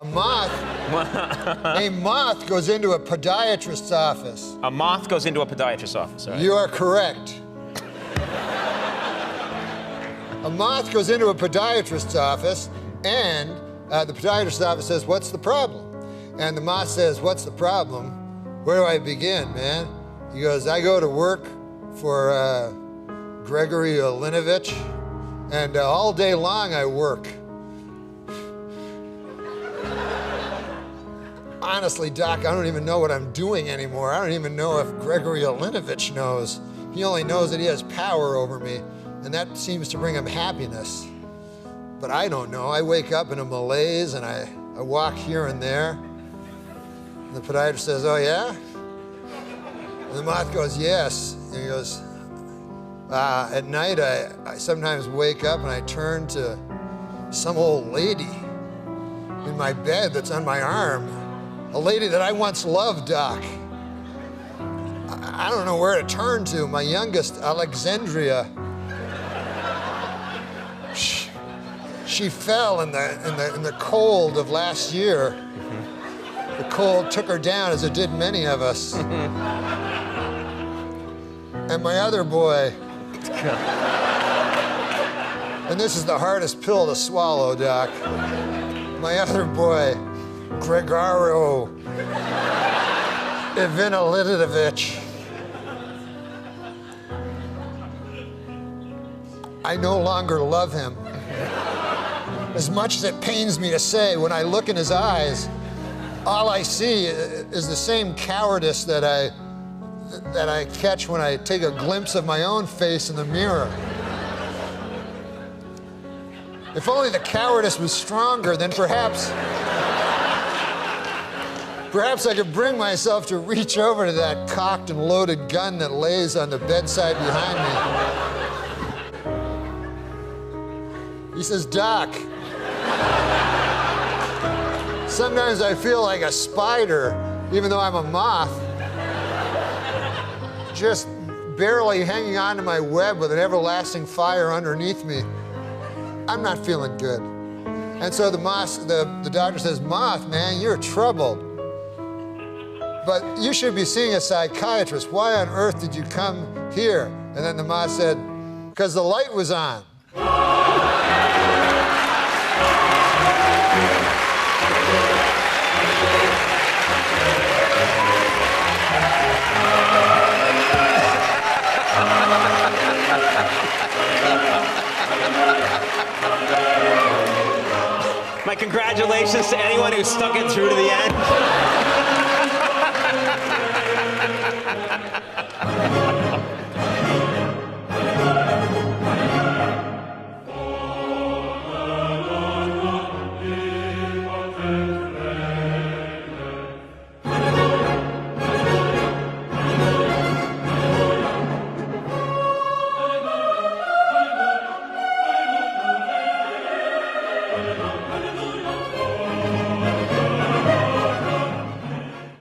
A moth, a moth goes into a podiatrist's office. A moth goes into a podiatrist's office, right? You are correct. A moth goes into a podiatrist's office, and the podiatrist's office says, "What's the problem?" And the moth says, "What's the problem? Where do I begin, man?" He goes, "I go to work for Gregory Olinovich, and all day long I work. Honestly, Doc, I don't even know what I'm doing anymore. I don't even know if Gregory Olinovich knows. He only knows that he has power over me, and that seems to bring him happiness. But I don't know. I wake up in a malaise, and I walk here and there." And the podiatrist says, "Oh, yeah?" And the moth goes, "Yes." And he goes, "At night, I sometimes wake up and I turn to some old lady in my bed that's on my arm. A lady that I once loved, Doc. I don't know where to turn to. My youngest, Alexandria, she fell in the cold of last year. The cold took her down, as it did many of us. And my other boy, and this is the hardest pill to swallow, Doc. My other boy, Gregaro Ivanilidovich. I no longer love him. As much as it pains me to say, when I look in his eyes, all I see is the same cowardice that I catch when I take a glimpse of my own face in the mirror. If only the cowardice was stronger, then perhaps I could bring myself to reach over to that cocked and loaded gun that lays on the bedside behind me." He says, "Doc, sometimes I feel like a spider, even though I'm a moth, just barely hanging on to my web with an everlasting fire underneath me. I'm not feeling good." And so the doctor says, "Moth, man, you're troubled. But you should be seeing a psychiatrist. Why on earth did you come here?" And then the moth said, "Because the light was on." My congratulations to anyone who stuck it through to the end.